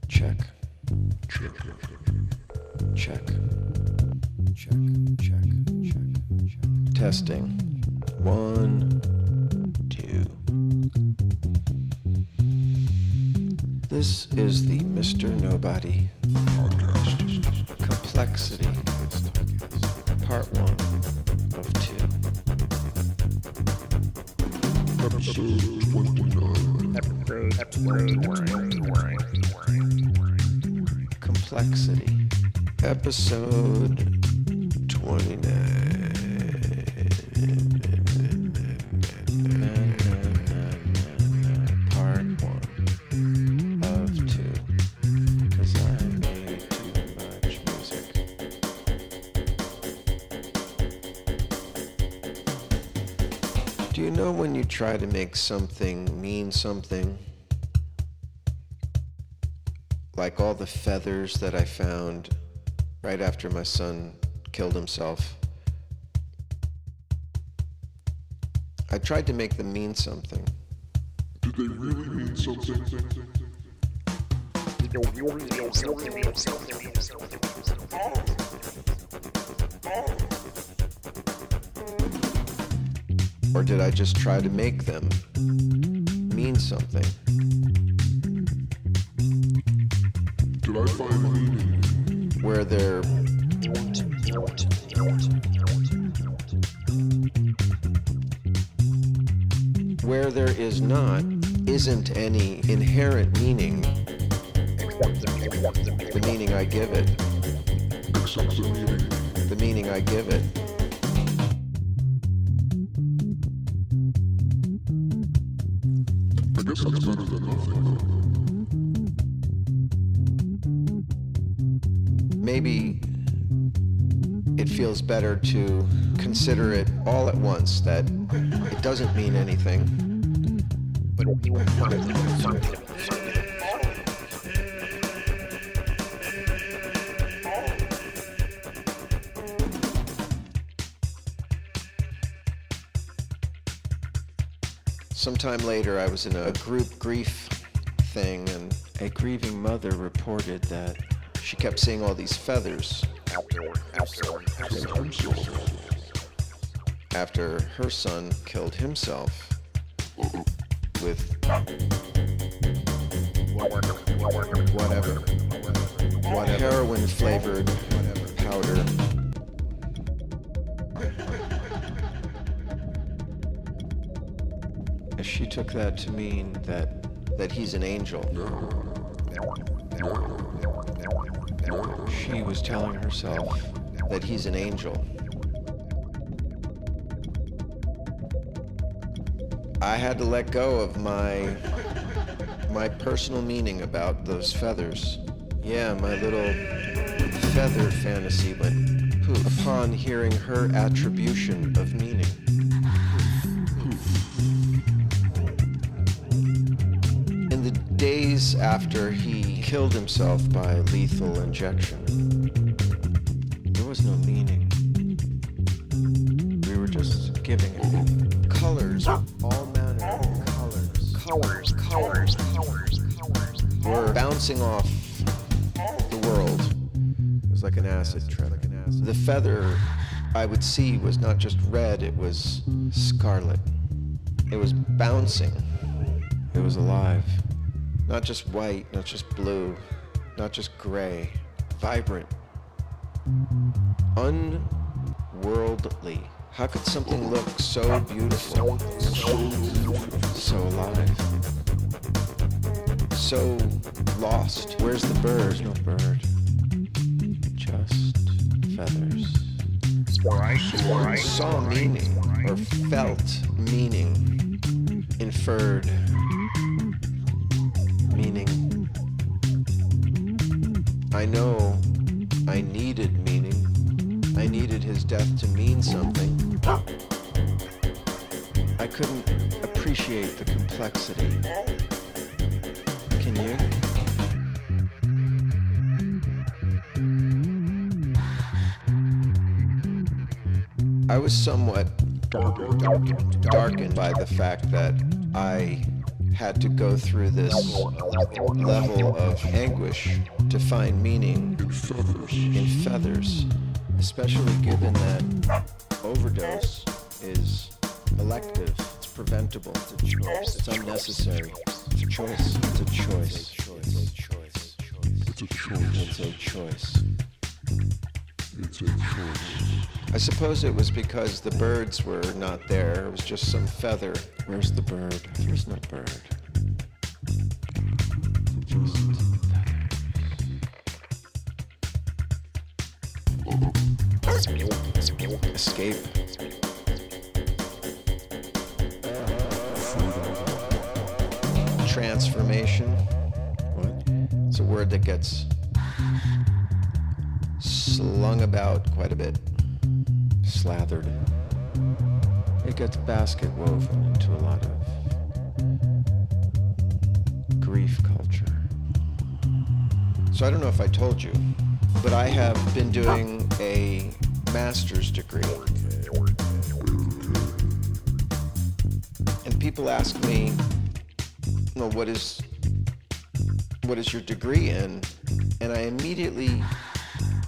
Check. Check. Check. Check. Check. Check. Testing. 1, 2. This is the Mr. Nobody podcast. Complexity. Part 1 of 2. Episode 29. Complexity. Episode 29. Part 1 of 2. 'Cause I made too much music. Do you know when you try to make something mean something? Like all the feathers that I found right after my son killed himself. I tried to make them mean something. Did they really mean something? Or did I just try to make them mean something? Did I find meaning? Where there is not, isn't any inherent meaning. The meaning I give it. Accept the meaning. The meaning I give it. I guess that's better than nothing. Maybe it feels better to consider it all at once, that it doesn't mean anything. Sometime later, I was in a group grief thing, and a grieving mother reported that she kept seeing all these feathers after her son killed himself with whatever heroin-flavored powder. She took that to mean that he's an angel. She was telling herself that he's an angel. I had to let go of my personal meaning about those feathers. Yeah, my little feather fantasy went poof upon hearing her attribution of meaning. In the days after he killed himself by lethal injection, there was no meaning. We were just giving it colors, all manner of colors. We're bouncing off the world. It was like an acid trip. The feather I would see was not just red, it was scarlet. It was bouncing. It was alive. Not just white, not just blue, not just gray. Vibrant. Unworldly. How could something look so beautiful? So alive. So lost. Where's the bird? There's no bird. Just feathers. Saw meaning, or felt meaning, inferred meaning. I know I needed meaning. I needed his death to mean something. I couldn't appreciate the complexity. Can you? I was somewhat darkened by the fact that I had to go through this level of anguish to find meaning in feathers, especially given that overdose is elective, it's preventable, it's a choice, it's unnecessary, it's a choice, it's a choice, it's a choice, it's a choice, it's a choice. It's a choice. I suppose it was because the birds were not there. It was just some feather. Where's the bird? There's no bird. Just escape. Transformation. What? It's a word that gets slung about quite a bit. Slathered. It gets basket woven into a lot of grief culture. So I don't know if I told you, but I have been doing a master's degree. And people ask me, well, what is your degree in? And I immediately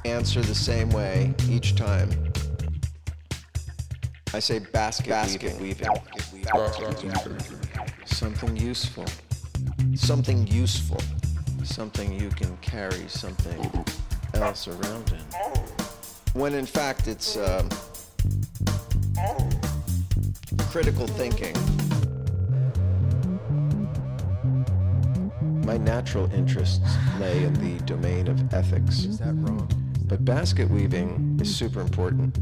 answer the same way each time. I say basket weaving. Something useful. Something useful. Something you can carry something else around in. When in fact it's critical thinking. My natural interests lay in the domain of ethics. Is that wrong? But basket weaving is super important.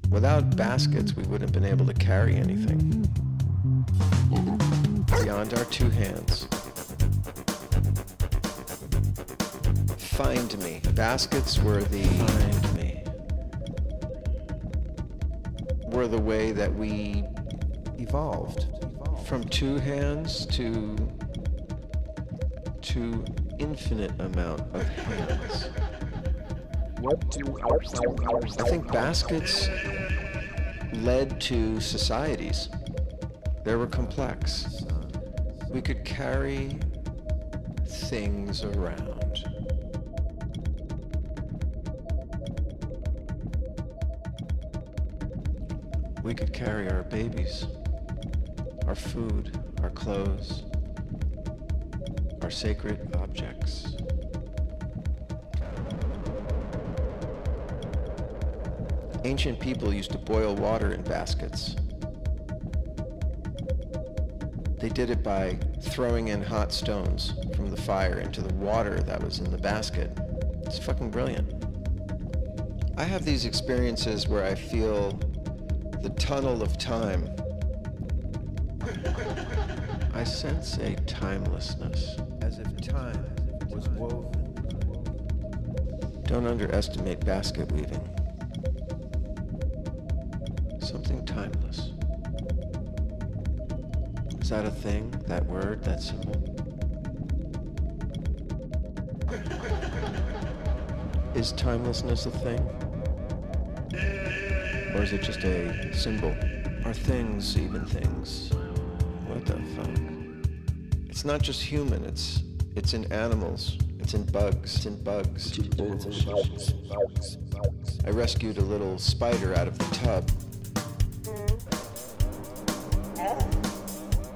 Without baskets, we wouldn't have been able to carry anything beyond our two hands. Find me. Baskets were the way that we evolved from two hands to infinite amount of hands. I think baskets led to societies. They were complex. We could carry things around. We could carry our babies, our food, our clothes, our sacred objects. Ancient people used to boil water in baskets. They did it by throwing in hot stones from the fire into the water that was in the basket. It's fucking brilliant. I have these experiences where I feel the tunnel of time. I sense a timelessness, as if time was woven. Don't underestimate basket weaving. Something timeless. Is that a thing? That word? That symbol? Is timelessness a thing? Or is it just a symbol? Are things even things? What the fuck? It's not just human, it's in animals, it's in bugs, it's in bugs. I rescued a little spider out of the tub.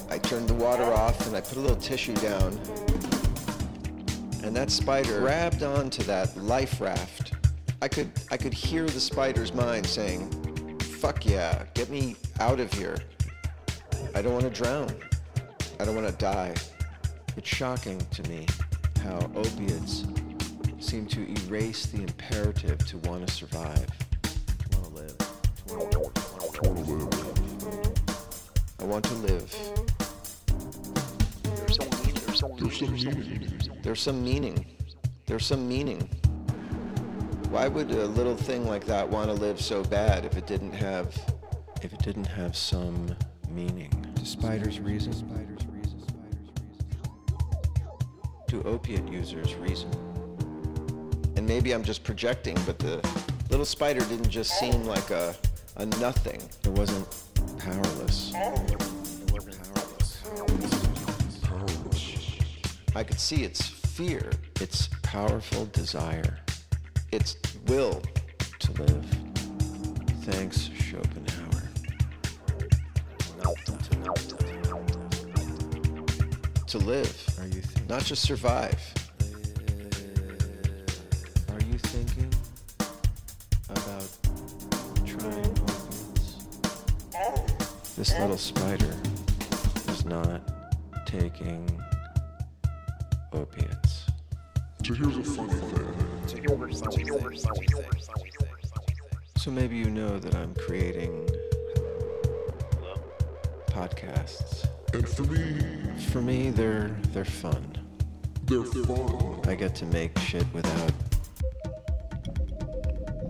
I turned the water off and I put a little tissue down. And that spider grabbed onto that life raft. I could hear the spider's mind saying, fuck yeah, get me out of here. I don't want to drown. I don't want to die. It's shocking to me how opiates seem to erase the imperative to want to survive, to want to live. I want to live. There's some meaning. There's some meaning. Why would a little thing like that want to live so bad if it didn't have some meaning? Do spiders reason? Do opiate users reason? And maybe I'm just projecting, but the little spider didn't just seem like a a nothing. It wasn't powerless. I could see its fear, its powerful desire, its will to live. Thanks, Schopenhauer. To live, are you not just survive. Are you thinking about trying opiates? This little spider is not taking opiates. So here's a funny thing. So maybe you know that I'm creating podcasts. And for me, they're fun. They're fun. I get to make shit without,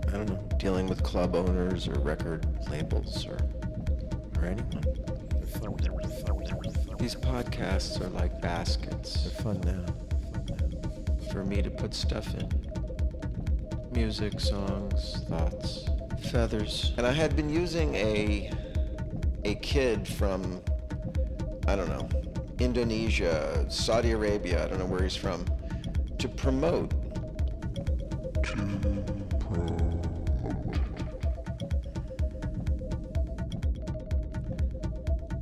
I don't know, dealing with club owners or record labels or anyone. These podcasts are like baskets. They're fun now. For me to put stuff in. Music, songs, thoughts, feathers. And I had been using a kid from, I don't know, Indonesia, Saudi Arabia, I don't know where he's from, to promote.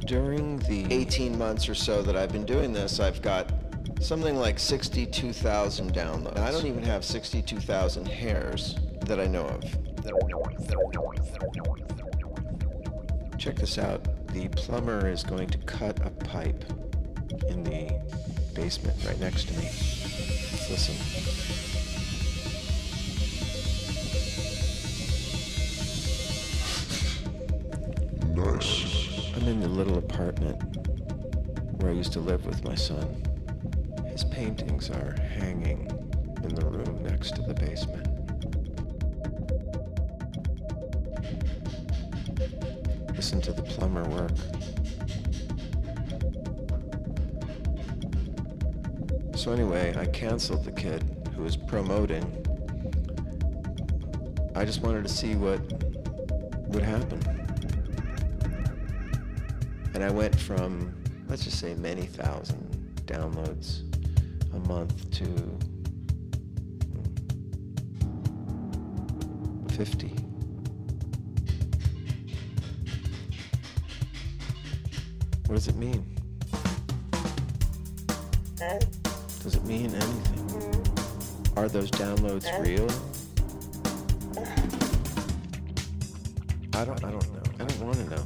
During the 18 months or so that I've been doing this, I've got something like 62,000 downloads. I don't even have 62,000 hairs that I know of. Check this out. The plumber is going to cut a pipe in the basement right next to me. Let's listen. Nice. I'm in the little apartment where I used to live with my son. His paintings are hanging in the room next to the basement. Listen to the plumber work. So anyway, I canceled the kid who was promoting. I just wanted to see what would happen. And I went from, let's just say, many thousand downloads a month to 50. What does it mean? Does it mean anything? Are those downloads real? I don't know. I don't want to know.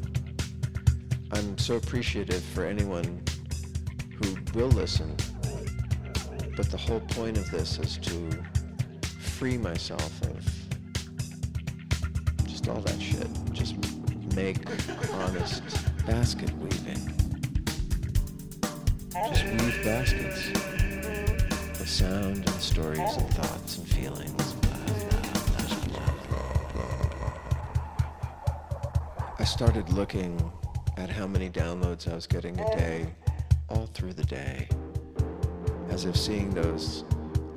I'm so appreciative for anyone who will listen, but the whole point of this is to free myself of just all that shit. Just make honest basket weaving. Just weave baskets of sound and stories and thoughts and feelings. I started looking at how many downloads I was getting a day, all through the day, as if seeing those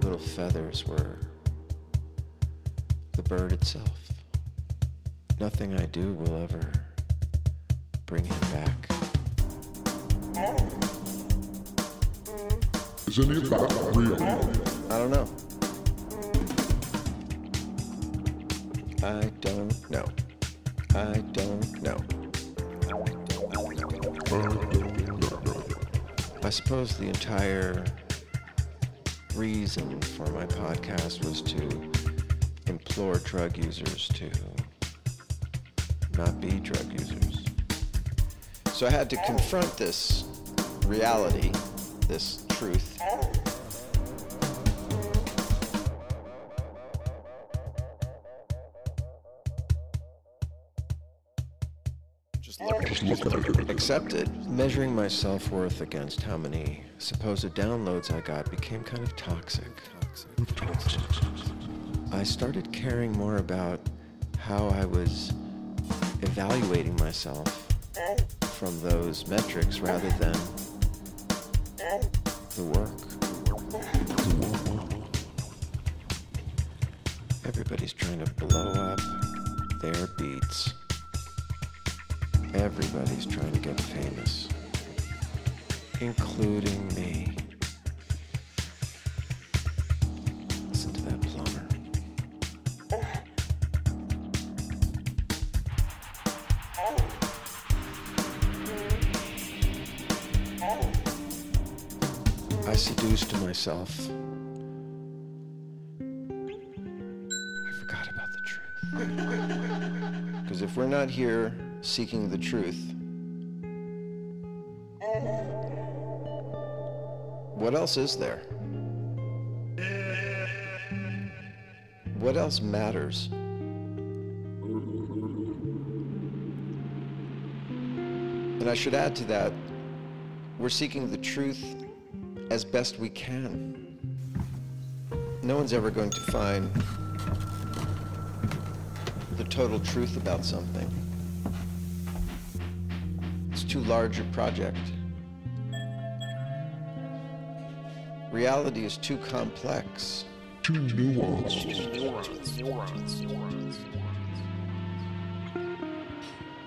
little feathers were the bird itself. Nothing I do will ever bring him back. Is any of that real? I don't know. I don't know. I don't know. I suppose the entire reason for my podcast was to implore drug users to not be drug users. So I had to confront this reality, this truth. Just look at it. Accept it. Measuring my self-worth against how many supposed downloads I got became kind of toxic. I started caring more about how I was evaluating myself from those metrics rather than the work. Everybody's trying to blow up their beats. Everybody's trying to get famous, including me. Listen to that plumber. I seduced myself. I forgot about the truth. Because if we're not here seeking the truth, what else is there? What else matters? And I should add to that, we're seeking the truth as best we can. No one's ever going to find the total truth about something. It's too large a project. Reality is too complex. Too nuanced.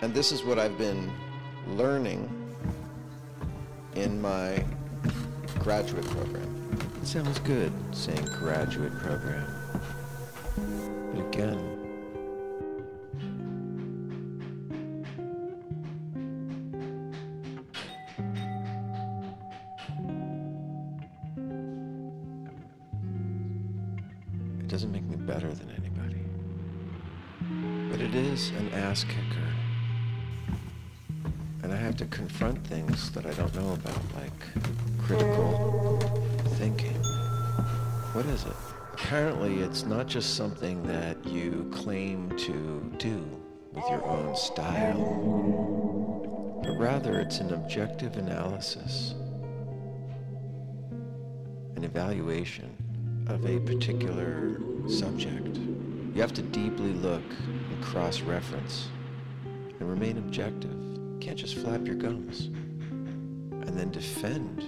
And this is what I've been learning in my graduate program. It sounds good saying graduate program. But again, it doesn't make me better than anybody. But it is an ass kicker. And I have to confront things that I don't know about, like critical thinking. What is it? Apparently, it's not just something that you claim to do with your own style, but rather it's an objective analysis, an evaluation of a particular subject. You have to deeply look and cross-reference and remain objective. You can't just flap your gums and then defend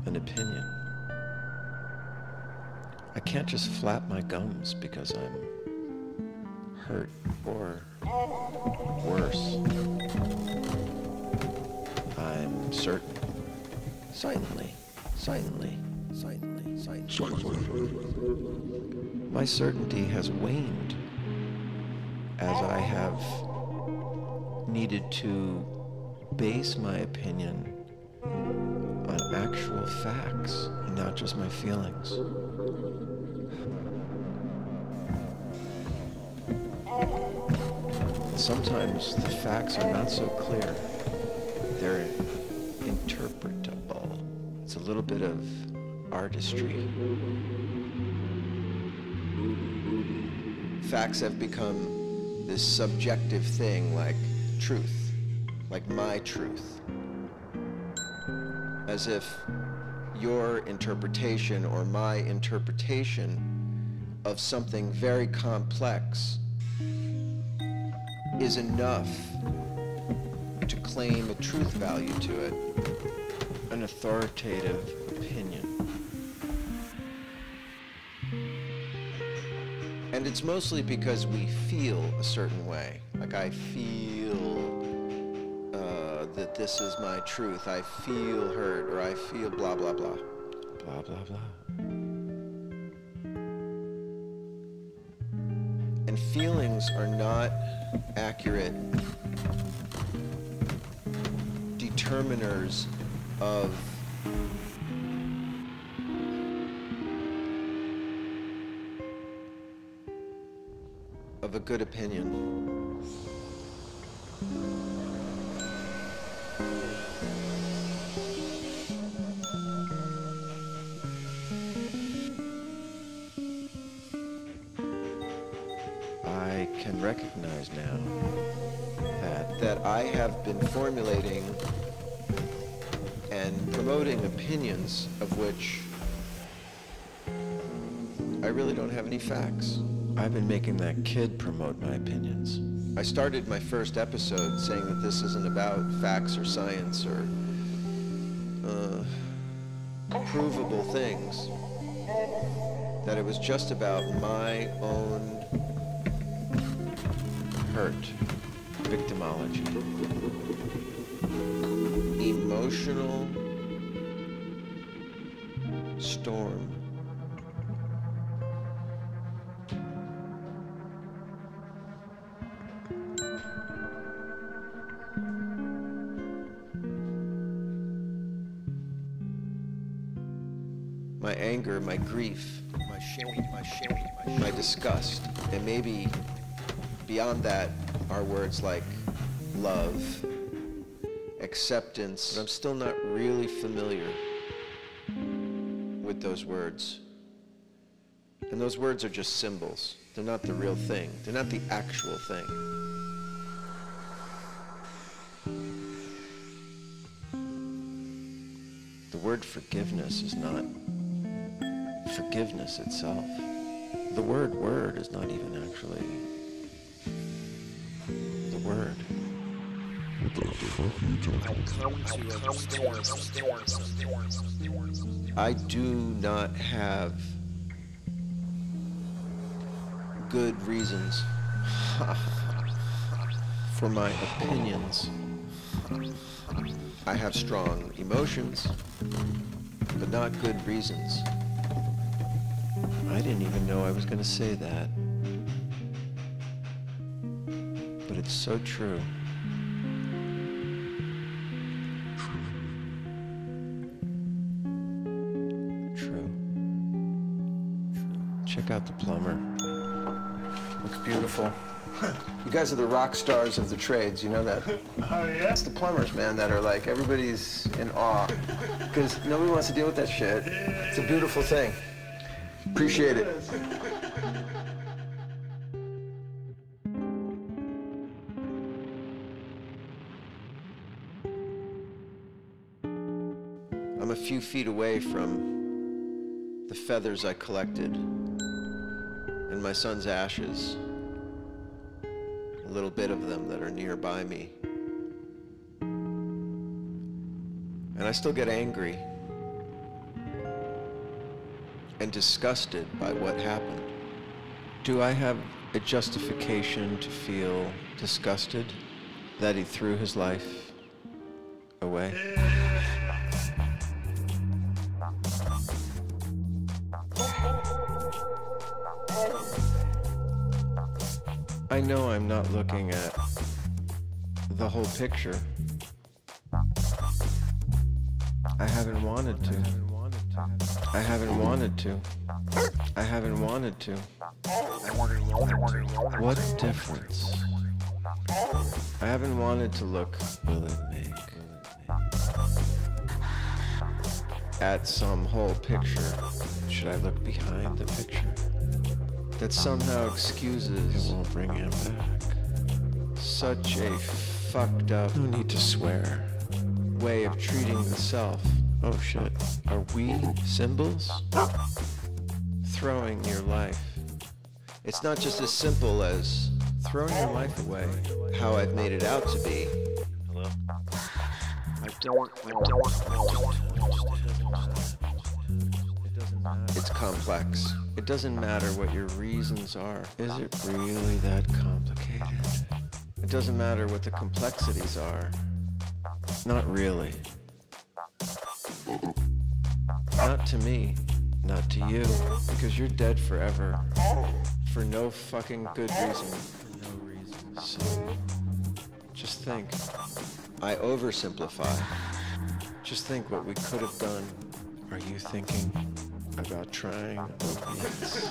an opinion. I can't just flap my gums because I'm hurt or worse. I'm certain. Silently. My certainty has waned as I have needed to base my opinion on actual facts and not just my feelings. Sometimes the facts are not so clear. They're interpretable. It's a little bit of artistry. Facts have become this subjective thing like truth, like my truth. As if your interpretation or my interpretation of something very complex is enough to claim a truth value to it, an authoritative opinion. And it's mostly because we feel a certain way. Like I feel that this is my truth. I feel hurt, or I feel blah, blah, blah. Blah, blah, blah. And feelings are not accurate determiners of a good opinion. I can recognize now that I have been formulating and promoting opinions of which I really don't have any facts. I've been making that kid promote my opinions. I started my first episode saying that this isn't about facts or science or provable things, that it was just about my own hurt victimology. Emotional storm. My anger, my grief, my shame, my disgust, and maybe beyond that are words like love, acceptance. I'm still not really familiar with those words. And those words are just symbols. They're not the real thing. They're not the actual thing. The word forgiveness is not forgiveness itself. The word is not even actually the word. What the fuck are you talking about? I do not have good reasons for my opinions. I have strong emotions, but not good reasons. I didn't even know I was going to say that. But it's so true. True. Check out the plumber. Looks beautiful. You guys are the rock stars of the trades, you know that? Oh, yeah? It's the plumbers, man, that are like, everybody's in awe. Because nobody wants to deal with that shit. It's a beautiful thing. Appreciate it. I'm a few feet away from the feathers I collected and my son's ashes. A little bit of them that are nearby me. And I still get angry and disgusted by what happened. Do I have a justification to feel disgusted that he threw his life away? I know I'm not looking at the whole picture. I haven't wanted to. I haven't wanted to. I haven't wanted to. What difference? I haven't wanted to look, will it make? At some whole picture. Should I look behind the picture? That somehow excuses, it won't bring him back. Such a fucked up, no need to swear, way of treating the self. Oh shit, are we symbols? Throwing your life. It's not just as simple as throwing your life away, how I've made it out to be. Hello? It's complex. It doesn't matter what your reasons are. Is it really that complicated? It doesn't matter what the complexities are. Not really. Not to me. Not to you. Because you're dead forever. For no fucking good reason. For no reason. So, just think. I oversimplify. Just think what we could have done. Are you thinking about trying opiates?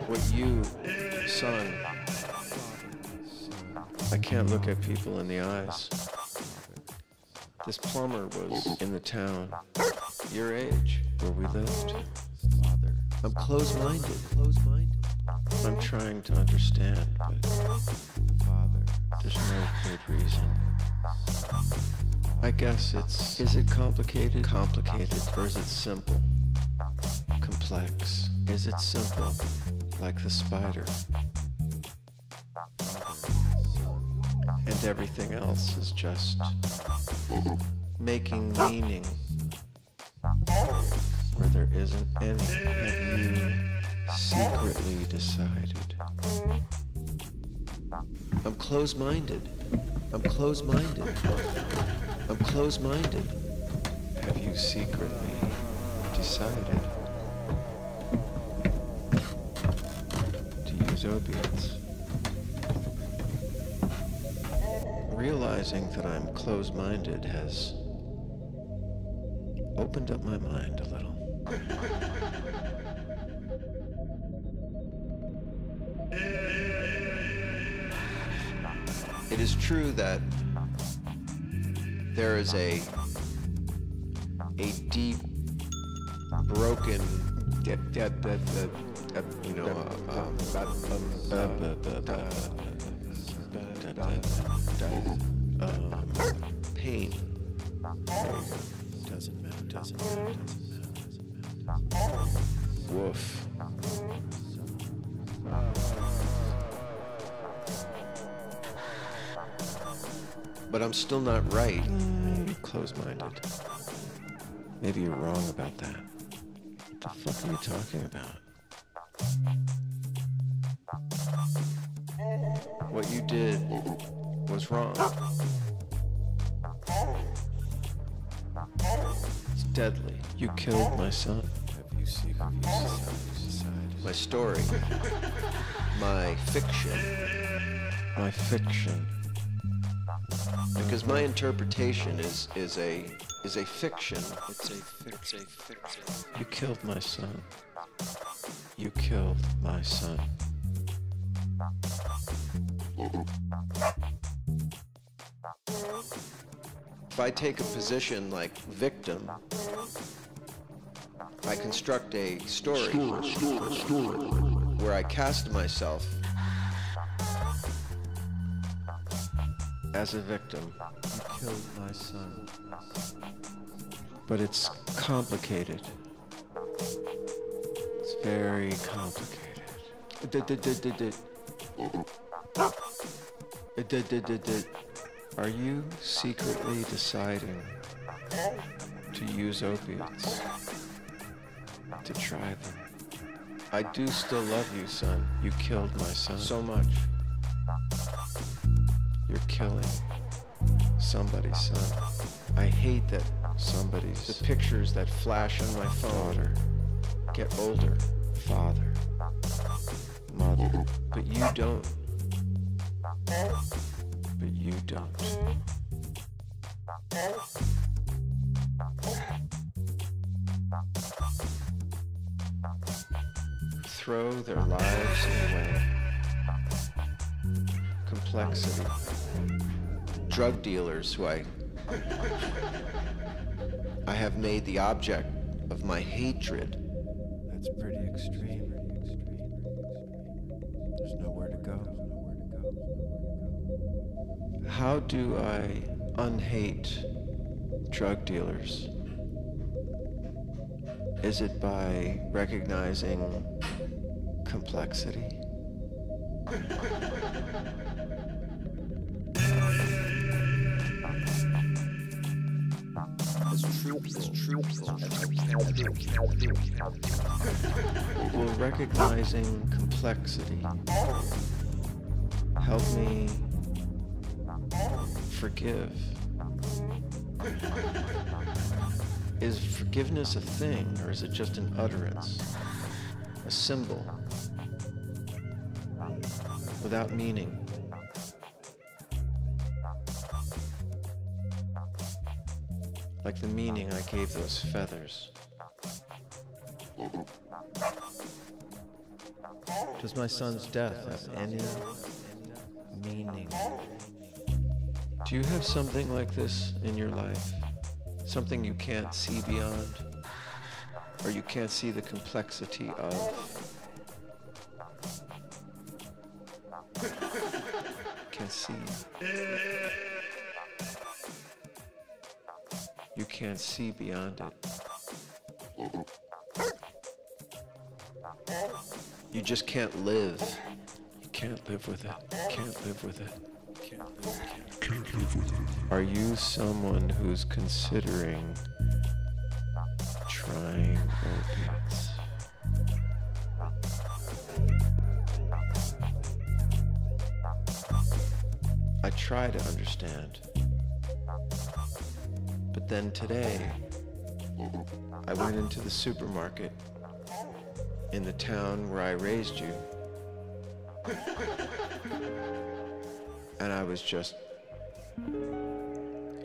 What you, son, I can't look at people in the eyes. This plumber was in the town, your age, where we lived. I'm closed-minded. I'm trying to understand, but there's no good reason. I guess is it complicated? Complicated, or is it simple? Complex. Is it simple, like the spider? And everything else is just making meaning where there isn't any. Have you secretly decided? I'm closed-minded. I'm close-minded. I'm close-minded. Have you secretly decided to use opiates? Realizing that I'm close-minded has opened up my mind a little. It is true that there is a deep, broken, pain. Doesn't matter. Woof. But I'm still not right. You're close-minded. Maybe you're wrong about that. What the fuck are you talking about? What you did was wrong. It's deadly. You killed my son. Have you secretly decided? My story. My fiction. My fiction. Because my interpretation is a fiction. It's a fiction. You killed my son. You killed my son. If I take a position like victim, I construct a story where I cast myself as a victim. You killed my son. But it's complicated. It's very complicated. Are you secretly deciding to use opiates? To try them? I do still love you, son. You killed my son. So much. You're killing somebody's son. I hate that the pictures that flash on my phone get older. Father. Mother. But you don't. But you don't. Throw their lives away. Complexity. Drug dealers who I have made the object of my hatred. That's pretty extreme. There's nowhere to go. How do I unhate drug dealers? Is it by recognizing complexity? Will recognizing complexity help me forgive? Is forgiveness a thing, or is it just an utterance, a symbol, without meaning? Like the meaning I gave those feathers. Does my son's death have any meaning? Do you have something like this in your life? Something you can't see beyond? Or you can't see the complexity of? Can't see. You can't see beyond it. You just can't live. You can't live with it. Can't live with it. Can't live with it. Are you someone who's considering trying opiates? I I try to understand. But then today, I went into the supermarket in the town where I raised you. And I was just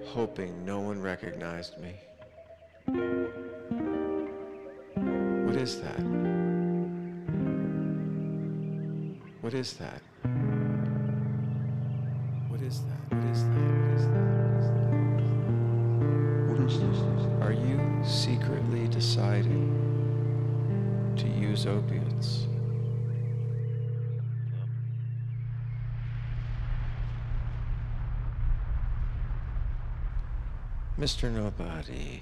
hoping no one recognized me. What is that? What is that? What is that? What is that? What is that? What is this? Are you secretly deciding to use opiates? Mr. Nobody.